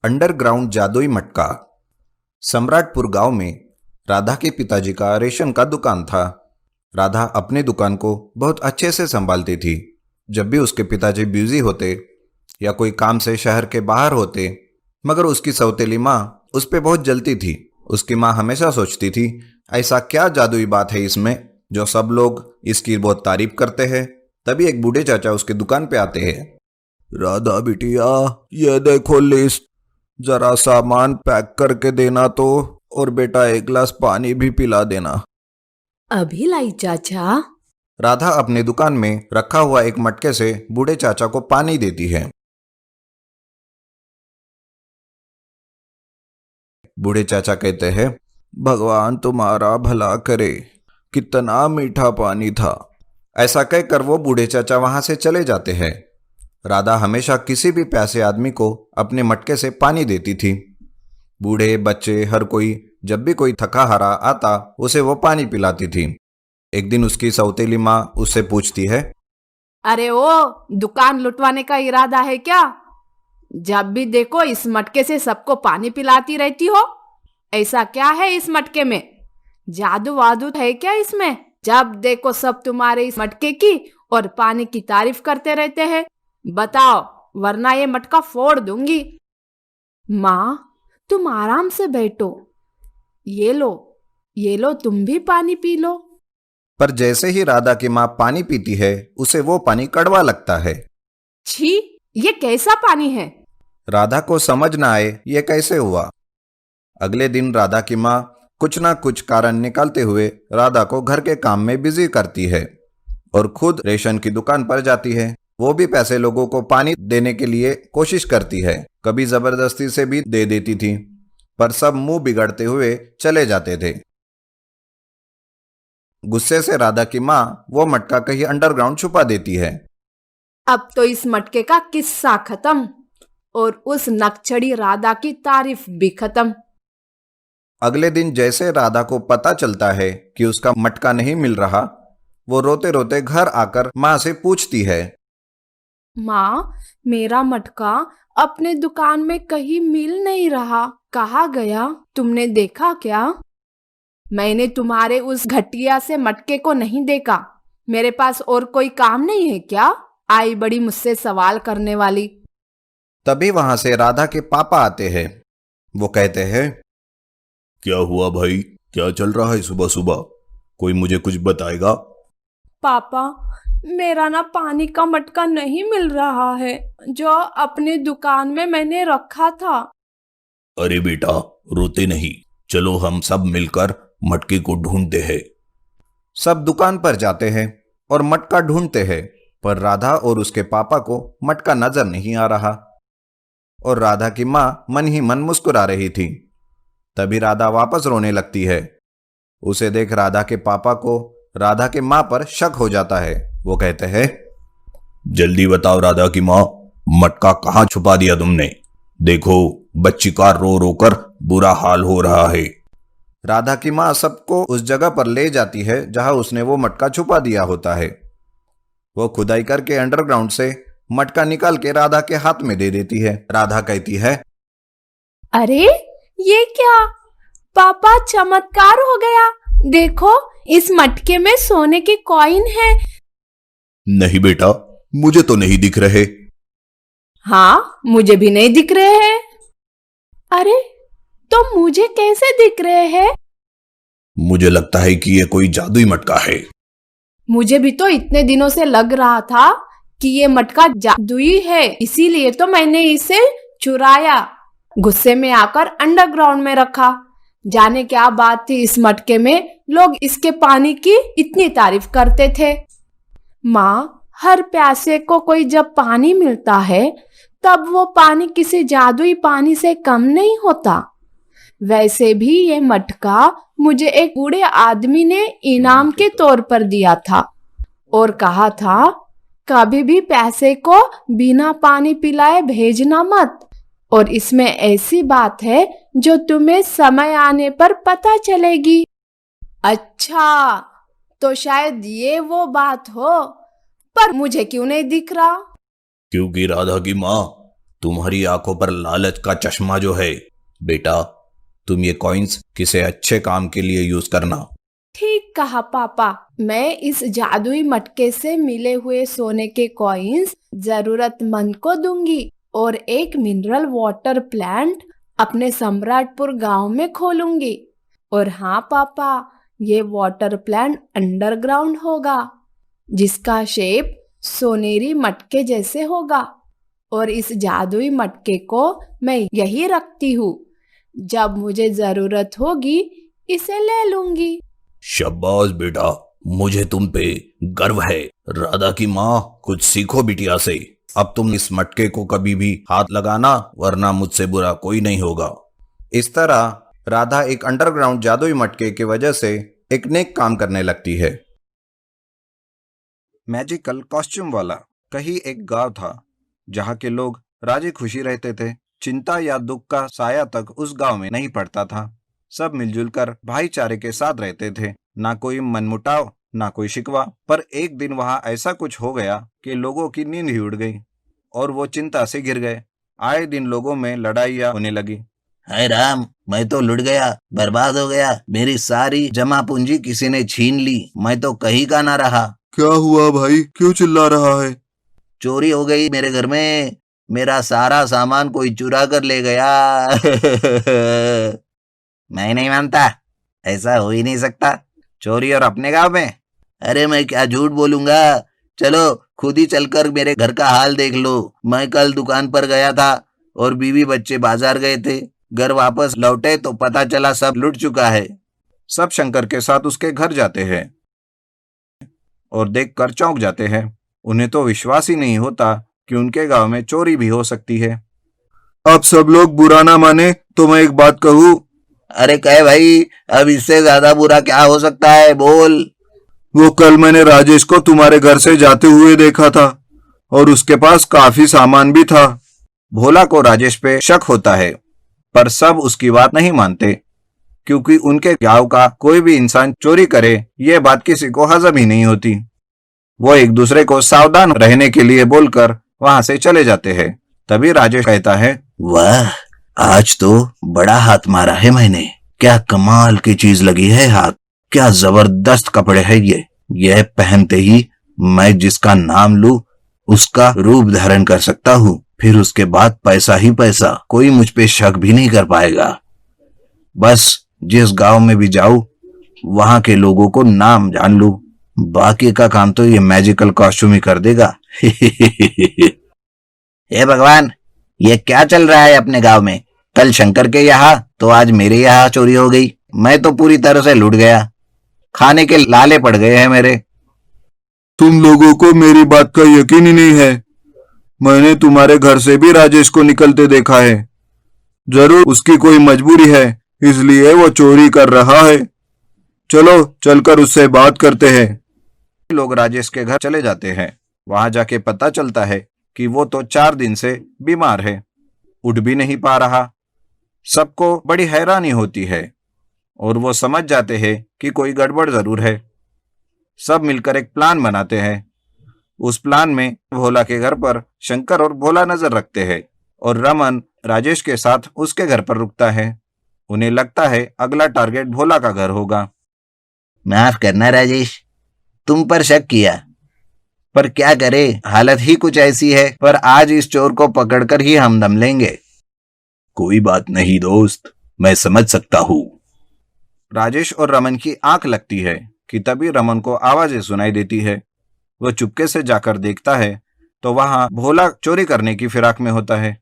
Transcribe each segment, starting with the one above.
Underground जादुई मटका। सम्राटपुर गांव में राधा के पिताजी का रेशन का दुकान था। राधा अपनी दुकान को बहुत अच्छे से संभालती थी। जब भी उसके पिताजी बिजी होते या कोई काम से शहर के बाहर होते, मगर उसकी सौतेली माँ उस पे बहुत जलती थी। उसकी माँ हमेशा सोचती थी, ऐसा क्या जादुई बात है इसमें जो सब लोग इसकी बहुत तारीफ करते हैं। तभी एक बूढ़े चाचा उसकी दुकान पे आते हैं। राधा बिटिया, ये देखो लिस्ट, जरा सामान पैक करके देना तो, और बेटा एक गिलास पानी भी पिला देना। अभी लाई चाचा। राधा अपनी दुकान में रखा हुआ एक मटके से बूढ़े चाचा को पानी देती है। बूढ़े चाचा कहते हैं, भगवान तुम्हारा भला करे, कितना मीठा पानी था। ऐसा कहकर वो बूढ़े चाचा वहां से चले जाते हैं। राधा हमेशा किसी भी प्यासे आदमी को अपने मटके से पानी देती थी। बूढ़े बच्चे हर कोई जब भी कोई थका हारा आता उसे वो पानी पिलाती थी। एक दिन उसकी सौतेली माँ उससे पूछती है, अरे ओ, दुकान लुटवाने का इरादा है क्या? जब भी देखो इस मटके से सबको पानी पिलाती रहती हो। ऐसा क्या है इस मटके में? जादू वादू है क्या इसमें? जब देखो सब तुम्हारे इस मटके की और पानी की तारीफ करते रहते हैं। बताओ, वरना ये मटका फोड़ दूंगी। माँ, तुम आराम से बैठो। ये लो, ये लो, तुम भी पानी पी लो। पर जैसे ही राधा की माँ पानी पीती है उसे वो पानी कड़वा लगता है। छी, ये कैसा पानी है? राधा को समझ ना आए ये कैसे हुआ। अगले दिन राधा की माँ कुछ ना कुछ कारण निकालते हुए राधा को घर के काम में बिजी करती है और खुद रेशन की दुकान पर जाती है। वो भी पैसे लोगों को पानी देने के लिए कोशिश करती है, कभी जबरदस्ती से भी दे देती थी, पर सब मुंह बिगड़ते हुए चले जाते थे। गुस्से से राधा की माँ वो मटका कहीं अंडरग्राउंड छुपा देती है। अब तो इस मटके का किस्सा खत्म और उस नकचड़ी राधा की तारीफ भी खत्म। अगले दिन जैसे राधा को पता चलता है कि उसका मटका नहीं मिल रहा, वो रोते रोते घर आकर माँ से पूछती है, माँ, मेरा मटका अपने दुकान में कहीं मिल नहीं रहा। कहाँ गया? तुमने देखा क्या? मैंने तुम्हारे उस घटिया से मटके को नहीं देखा। मेरे पास और कोई काम नहीं है क्या? आई बड़ी मुझसे सवाल करने वाली। तभी वहां से राधा के पापा आते हैं। वो कहते हैं, क्या हुआ भाई, क्या चल रहा है सुबह सुबह? कोई मुझे कुछ बताएगा? पापा, मेरा ना पानी का मटका नहीं मिल रहा है जो अपनी दुकान में मैंने रखा था। अरे बेटा, रोते नहीं, चलो हम सब मिलकर मटके को ढूंढते हैं। सब दुकान पर जाते हैं और मटका ढूंढते हैं, पर राधा और उसके पापा को मटका नजर नहीं आ रहा और राधा की माँ मन ही मन मुस्कुरा रही थी। तभी राधा वापस रोने लगती है। उसे देख राधा के पापा को राधा के माँ पर शक हो जाता है। वो कहते हैं, जल्दी बताओ राधा की माँ, मटका कहाँ छुपा दिया तुमने? देखो, बच्ची का रो रो कर बुरा हाल हो रहा है। राधा की माँ सबको उस जगह पर ले जाती है जहां उसने वो मटका छुपा दिया होता है। वो खुदाई करके अंडरग्राउंड से मटका निकाल के राधा के हाथ में दे देती है। राधा कहती है, अरे, ये क्या? पापा, चमत्कार हो गया। देखो, इस मटके में सोने के कॉइन है। नहीं बेटा, मुझे तो नहीं दिख रहे। हाँ, मुझे भी नहीं दिख रहे हैं। अरे, तो मुझे कैसे दिख रहे हैं? मुझे लगता है कि ये कोई जादुई मटका है। मुझे भी तो इतने दिनों से लग रहा था कि ये मटका जादुई है, इसीलिए तो मैंने इसे चुराया, गुस्से में आकर अंडरग्राउंड में रखा। जाने क्या बात थी इस मटके में, लोग इसके पानी की इतनी तारीफ करते थे। माँ, हर प्यासे को कोई जब पानी मिलता है तब वो पानी किसी जादुई पानी से कम नहीं होता। वैसे भी ये मटका मुझे एक बूढ़े आदमी ने इनाम के तौर पर दिया था और कहा था, कभी भी प्यासे को बिना पानी पिलाए भेजना मत। और इसमें ऐसी बात है जो तुम्हें समय आने पर पता चलेगी। अच्छा, तो शायद ये वो बात हो, पर मुझे क्यों नहीं दिख रहा? क्योंकि राधा की माँ, तुम्हारी आंखों पर लालच का चश्मा जो है। बेटा, तुम ये कॉइन्स किसी अच्छे काम के लिए यूज करना। ठीक कहा पापा, मैं इस जादुई मटके से मिले हुए सोने के कॉइन्स जरूरतमंद को दूंगी और एक मिनरल वाटर प्लांट अपने सम्राटपुर गांव में खोलूंगी। और हाँ पापा, ये वाटर प्लांट अंडरग्राउंड होगा, जिसका शेप सोनेरी मटके जैसे होगा। और इस जादुई मटके को मैं यही रखती हूँ, जब मुझे जरूरत होगी इसे ले लूंगी। शाबाश बेटा, मुझे तुम पे गर्व है। राधा की माँ, कुछ सीखो बिटिया से। अब तुम इस मटके को कभी भी हाथ लगाना, वरना मुझसे बुरा कोई नहीं होगा। इस तरह राधा एक अंडरग्राउंड जादुई मटके की वजह से एक नेक काम करने लगती है। मैजिकल कॉस्ट्यूम वाला। कहीं एक गांव था जहां के लोग राजी खुशी रहते थे। चिंता या दुख का साया तक उस गांव में नहीं पड़ता था। सब मिलजुल कर भाईचारे के साथ रहते थे। ना कोई मनमुटाव, ना कोई शिकवा। पर एक दिन वहां ऐसा कुछ हो गया कि लोगों की नींद ही उड़ गई और वो चिंता से गिर गए। आए दिन लोगों में लड़ाइयाँ होने लगी। हाय राम, मैं तो लुट गया, बर्बाद हो गया। मेरी सारी जमा पूंजी किसी ने छीन ली, मैं तो कहीं का ना रहा। क्या हुआ भाई, क्यों चिल्ला रहा है? चोरी हो गई मेरे घर में, मेरा सारा सामान कोई चुरा कर ले गया। मैं नहीं मानता, ऐसा हो ही नहीं सकता। चोरी और अपने गांव में? अरे मैं क्या झूठ बोलूंगा। चलो खुद ही चलकर मेरे घर का हाल देख लो। मैं कल दुकान पर गया था और बीवी बच्चे बाजार गए थे। घर वापस लौटे तो पता चला सब लुट चुका है। सब शंकर के साथ उसके घर जाते हैं और देखकर चौंक जाते हैं। उन्हें तो विश्वास ही नहीं होता कि उनके गांव में चोरी भी हो सकती है। अब सब लोग बुरा ना माने तो मैं एक बात कहूँ। अरे कहे भाई, अब इससे ज्यादा बुरा क्या हो सकता है, बोल। वो कल मैंने राजेश को तुम्हारे घर से जाते हुए देखा था और उसके पास काफी सामान भी था। भोला को राजेश पे शक होता है, पर सब उसकी बात नहीं मानते, क्योंकि उनके गांव का कोई भी इंसान चोरी करे ये बात किसी को हजम ही नहीं होती। वो एक दूसरे को सावधान रहने के लिए बोलकर वहां से चले जाते हैं। तभी राजेश कहता है, वाह, आज तो बड़ा हाथ मारा है मैंने। क्या कमाल की चीज लगी है हाथ। क्या जबरदस्त कपड़े है ये। यह पहनते ही मैं जिसका नाम लूं उसका रूप धारण कर सकता हूँ। फिर उसके बाद पैसा ही पैसा, कोई मुझ पे शक भी नहीं कर पाएगा। बस जिस गांव में भी जाऊं वहां के लोगों को नाम जान लूं, बाकी का काम तो ये मैजिकल कॉस्ट्यूम ही कर देगा। हे भगवान, ये क्या चल रहा है अपने गांव में। कल शंकर के यहाँ तो आज मेरे यहाँ चोरी हो गई। मैं तो पूरी तरह से लूट गया। खाने के लाले पड़ गए हैं मेरे। तुम लोगों को मेरी बात का यकीन ही नहीं है। मैंने तुम्हारे घर से भी राजेश को निकलते देखा है। जरूर उसकी कोई मजबूरी है, इसलिए वो चोरी कर रहा है। चलो चलकर उससे बात करते हैं। लोग राजेश के घर चले जाते हैं। वहां जाके पता चलता है कि वो तो 4 दिन से बीमार है, उठ भी नहीं पा रहा। सबको बड़ी हैरानी होती है और वो समझ जाते हैं कि कोई गड़बड़ जरूर है। सब मिलकर एक प्लान बनाते हैं। उस प्लान में भोला के घर पर शंकर और भोला नजर रखते हैं और रमन राजेश के साथ उसके घर पर रुकता है। उन्हें लगता है अगला टारगेट भोला का घर होगा। माफ करना राजेश, तुम पर शक किया, पर क्या करे, हालत ही कुछ ऐसी है। पर आज इस चोर को पकड़कर ही हम दम लेंगे। कोई बात नहीं दोस्त, मैं समझ सकता हूँ। राजेश और रमन की आंख लगती है कि तभी रमन को आवाजें सुनाई देती है। वह चुपके से जाकर देखता है तो वहां भोला चोरी करने की फिराक में होता है।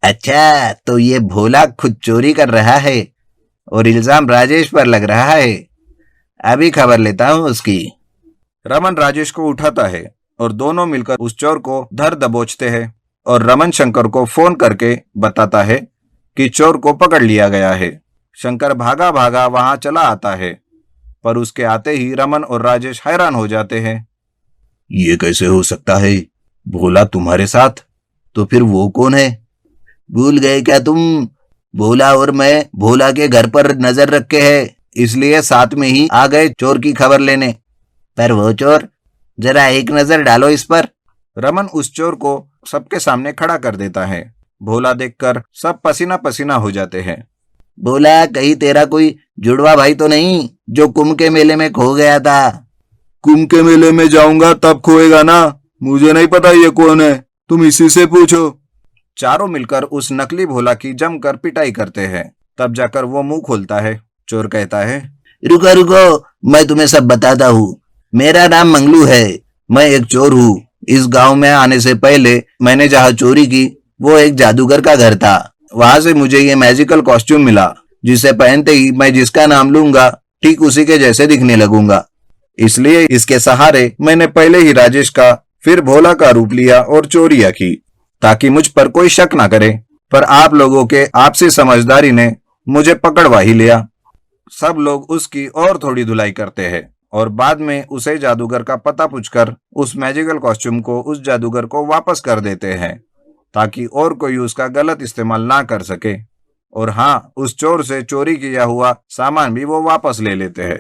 अच्छा, तो ये भोला खुद चोरी कर रहा है और इल्जाम राजेश पर लग रहा है। अभी खबर लेता हूँ उसकी। रमन राजेश को उठाता है और दोनों मिलकर उस चोर को धर दबोचते हैं और रमन शंकर को फोन करके बताता है कि चोर को पकड़ लिया गया है। शंकर भागा भागा वहां चला आता है, पर उसके आते ही रमन और राजेश हैरान हो जाते हैं। ये कैसे हो सकता है? भोला तुम्हारे साथ? तो फिर वो कौन है? भूल गए क्या तुम? भोला और मैं भोला के घर पर नजर रखे हैं, इसलिए साथ में ही आ गए चोर की खबर लेने। पर वो चोर, जरा एक नजर डालो इस पर। रमन उस चोर को सबके सामने खड़ा कर देता है। भोला देखकर सब पसीना पसीना हो जाते हैं। बोला, कहीं तेरा कोई जुड़वा भाई तो नहीं जो कुंभ के मेले में खो गया था? कुंभ के मेले में जाऊंगा तब खोएगा ना, मुझे नहीं पता ये कौन है, तुम इसी से पूछो। चारों मिलकर उस नकली भोला की जमकर पिटाई करते हैं। तब जाकर वो मुंह खोलता है। चोर कहता है, रुको रुको, मैं तुम्हें सब बताता हूँ। मेरा नाम मंगलू है, मैं एक चोर हूँ। इस गांव में आने से पहले मैंने जहाँ चोरी की वो एक जादूगर का घर था। वहां से मुझे ये मैजिकल कॉस्ट्यूम मिला, जिसे पहनते ही मैं जिसका नाम लूंगा ठीक उसी के जैसे दिखने लगूंगा। इसलिए इसके सहारे मैंने पहले ही राजेश का फिर भोला का रूप लिया और चोरियां की, ताकि मुझ पर कोई शक ना करे। पर आप लोगों के आपसी समझदारी ने मुझे पकड़वा ही लिया। सब लोग उसकी और थोड़ी धुलाई करते हैं और बाद में उसे जादूगर का पता पूछकर उस मैजिकल कॉस्ट्यूम को उस जादूगर को वापस कर देते हैं, ताकि और कोई उसका गलत इस्तेमाल ना कर सके। और हाँ, उस चोर से चोरी किया हुआ सामान भी वो वापस ले लेते हैं।